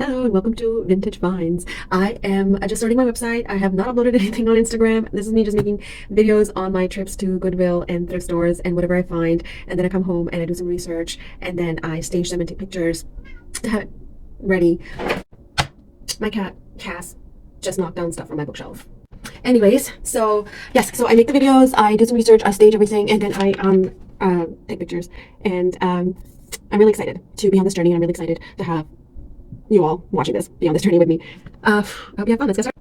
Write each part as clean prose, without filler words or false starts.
Hello and welcome to Vintage Finds. I am just starting my website. I have not uploaded anything on Instagram. This is me just making videos on my trips to Goodwill and thrift stores and whatever I find. And then I come home and I do some research and then I stage them and take pictures to have it ready. My cat, Cass, just knocked down stuff from my bookshelf. Anyways, so yes, so I make the videos, I do some research, I stage everything, and then I take pictures. And I'm really excited to be on this journey, and I'm really excited to have you all watching this be on this journey with me. I hope you have fun. Let's get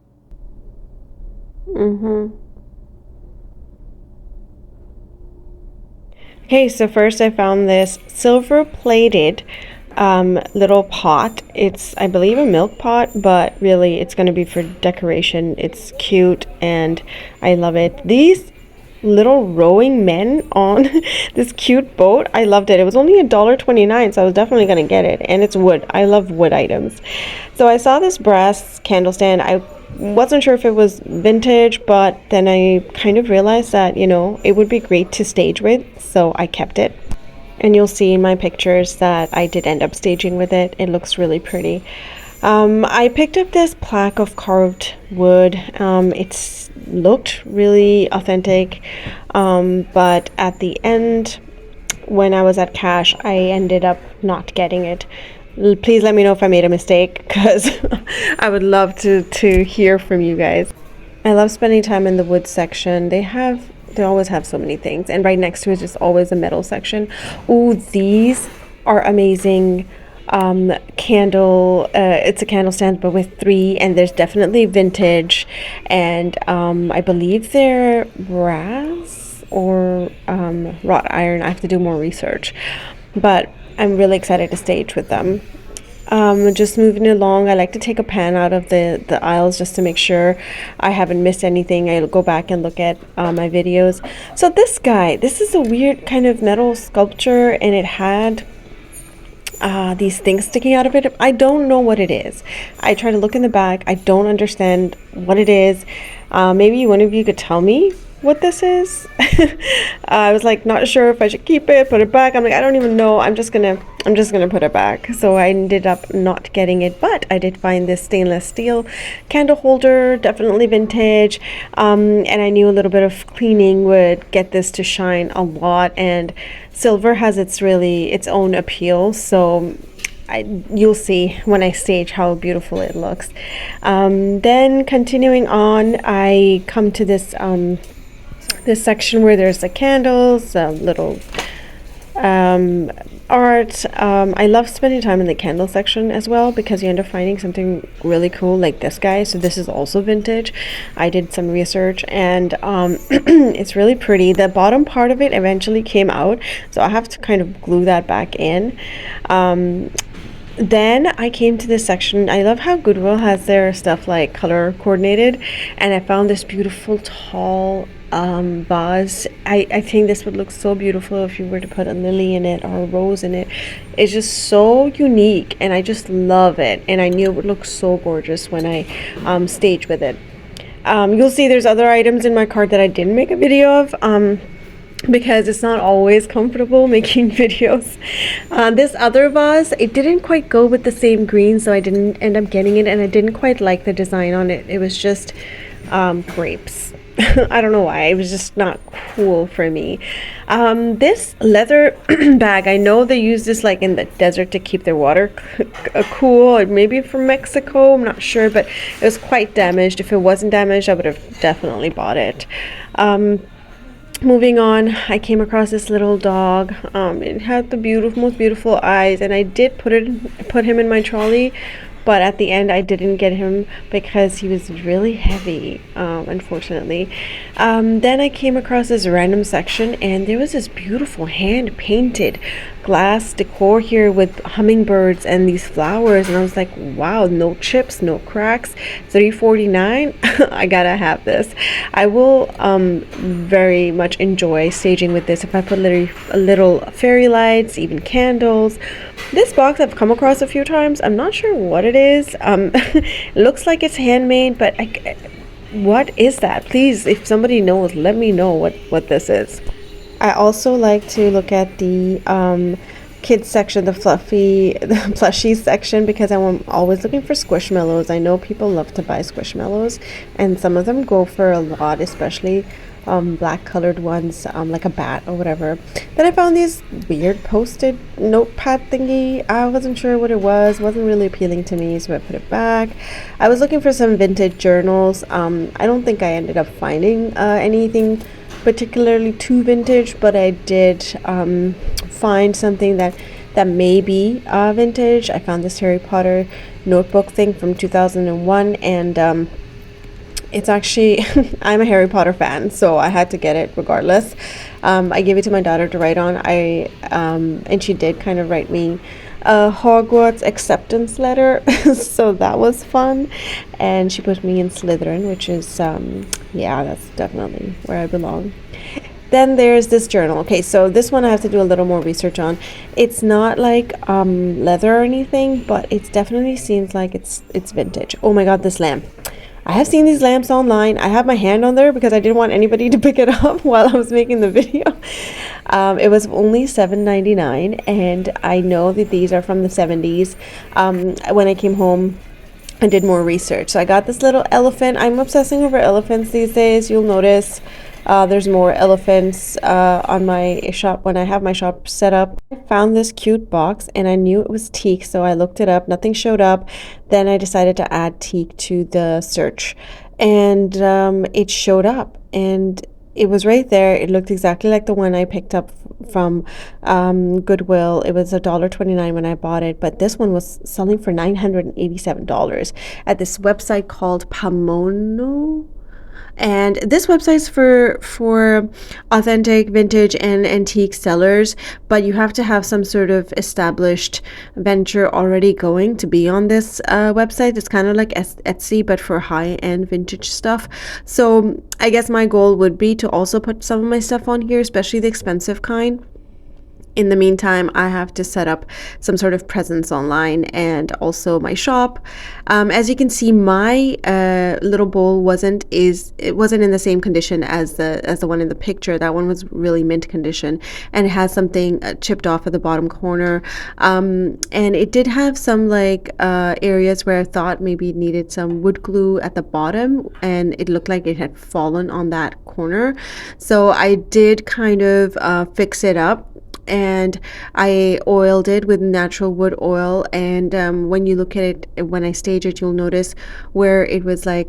started. Okay, so first I found this silver plated little pot. It's, I believe, a milk pot, but really it's going to be for decoration. It's cute and I love it. These little rowing men on this cute boat, I loved it. It was only $1.29, so I was definitely going to get it. And it's wood. I love wood items. So I saw this brass candle stand. I wasn't sure if it was vintage, but then I kind of realized that, you know, it would be great to stage with, so I kept it. And you'll see in my pictures that I did end up staging with it. It looks really pretty. I picked up this plaque of carved wood. It's looked really authentic, but at the end, when I was at cash, I ended up not getting it. Please let me know if I made a mistake, because I would love to hear from you guys. I love spending time in the wood section. They always have so many things, and right next to it is always a metal section. Ooh, these are amazing. Candle, it's a candle stand but with three, and there's definitely vintage, and I believe they're brass or wrought iron. I have to do more research, but I'm really excited to stage with them. Just moving along, I like to take a pan out of the aisles just to make sure I haven't missed anything. I'll go back and look at my videos. So this is a weird kind of metal sculpture, and it had these things sticking out of it. I don't know what it is. I try to look in the back. I don't understand what it is. Maybe one of you could tell me what this is. I was like not sure if I should keep it, put it back. I'm like, I don't even know. I'm just gonna put it back. So I ended up not getting it, but I did find this stainless steel candle holder, definitely vintage. And I knew a little bit of cleaning would get this to shine a lot, and silver has its own appeal. So you'll see when I stage how beautiful it looks. Then continuing on, I come to this section where there's the candles, little art. I love spending time in the candle section as well, because you end up finding something really cool like this guy. So this is also vintage. I did some research, and it's really pretty. The bottom part of it eventually came out, so I have to kind of glue that back in. Then I came to this section. I love how Goodwill has their stuff like color coordinated, and I found this beautiful tall vase. I think this would look so beautiful if you were to put a lily in it or a rose in it. It's just so unique, and I just love it, and I knew it would look so gorgeous when I stage with it. You'll see there's other items in my cart that I didn't make a video of, because it's not always comfortable making videos. This other vase, it didn't quite go with the same green, so I didn't end up getting it, and I didn't quite like the design on it. It was just grapes. I don't know why, it was just not cool for me. This leather bag, I know they use this like in the desert to keep their water cool, or maybe from Mexico, I'm not sure, but it was quite damaged. If it wasn't damaged, I would have definitely bought it. Moving on, I came across this little dog. It had the most beautiful eyes, and I did put him in my trolley, but at the end I didn't get him because he was really heavy, unfortunately. Then I came across this random section, and there was this beautiful hand painted glass decor here with hummingbirds and these flowers, and I was like, wow, no chips, no cracks, $3.49. I gotta have this. I will very much enjoy staging with this if I put little fairy lights, even candles. This box I've come across a few times. I'm not sure what it is. It looks like it's handmade, but what is that? Please, if somebody knows, let me know what this is. I also like to look at the kids section, the fluffy, the plushie section, because I'm always looking for squishmallows. I know people love to buy squishmallows, and some of them go for a lot, especially black colored ones, like a bat or whatever. Then I found these weird post-it notepad thingy. I wasn't sure what it was, wasn't really appealing to me, so I put it back. I was looking for some vintage journals. I don't think I ended up finding anything particularly too vintage, but I did find something that may be vintage. I found this Harry Potter notebook thing from 2001, and it's actually I'm a Harry Potter fan, so I had to get it regardless. I gave it to my daughter to write on. And she did kind of write me a Hogwarts acceptance letter, so that was fun. And she put me in Slytherin, which is yeah, that's definitely where I belong. Then there's this journal. Okay, so this one I have to do a little more research on. It's not like leather or anything, but it definitely seems like it's vintage. Oh my god, this lamp. I have seen these lamps online. I have my hand on there because I didn't want anybody to pick it up while I was making the video. It was only $7.99, and I know that these are from the 70s. When I came home, I did more research. So I got this little elephant. I'm obsessing over elephants these days. You'll notice there's more elephants on my shop when I have my shop set up. I found this cute box and I knew it was teak, so I looked it up. Nothing showed up. Then I decided to add teak to the search, and it showed up, and it was right there. It looked exactly like the one I picked up from Goodwill. It was $1.29 when I bought it, but this one was selling for $987 at this website called Pamono. And this website's for authentic, vintage, and antique sellers, but you have to have some sort of established venture already going to be on this website. It's kind of like Etsy, but for high-end vintage stuff. So I guess my goal would be to also put some of my stuff on here, especially the expensive kind. In the meantime, I have to set up some sort of presence online and also my shop. As you can see, my little bowl wasn't in the same condition as the one in the picture. That one was really mint condition, and it has something chipped off at the bottom corner. And it did have some like areas where I thought maybe it needed some wood glue at the bottom, and it looked like it had fallen on that corner. So I did kind of fix it up, and I oiled it with natural wood oil. And when you look at it, when I stage it, you'll notice where it was like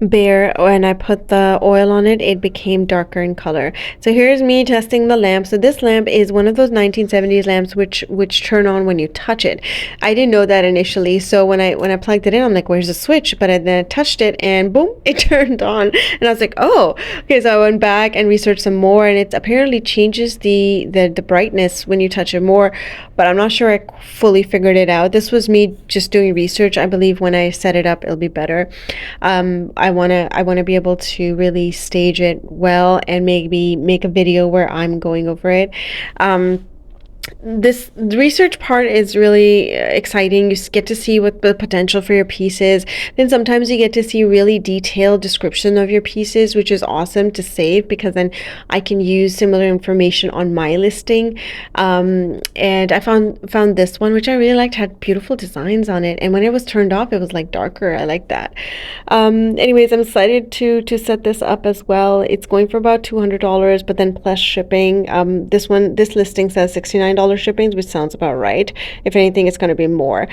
bare, when I put the oil on it, it became darker in color. So here's me testing the lamp. So this lamp is one of those 1970s lamps which turn on when you touch it. I didn't know that initially, so when I plugged it in, I'm like, where's the switch? But then I touched it and boom, it turned on, and I was like, oh, okay. So I went back and researched some more, and it apparently changes the brightness when you touch it more, but I'm not sure I fully figured it out. This was me just doing research. I believe when I set it up, it'll be better. I want to be able to really stage it well and maybe make a video where I'm going over it. This research part is really exciting. You get to see what the potential for your piece is. Then sometimes you get to see really detailed description of your pieces, which is awesome to save, because then I can use similar information on my listing. And I found this one, which I really liked, had beautiful designs on it, and when it was turned off, it was like darker. I like that. Anyways, I'm excited to set this up as well. It's going for about $200, but then plus shipping. This listing says $69 shipping, which sounds about right. If anything, it's going to be more.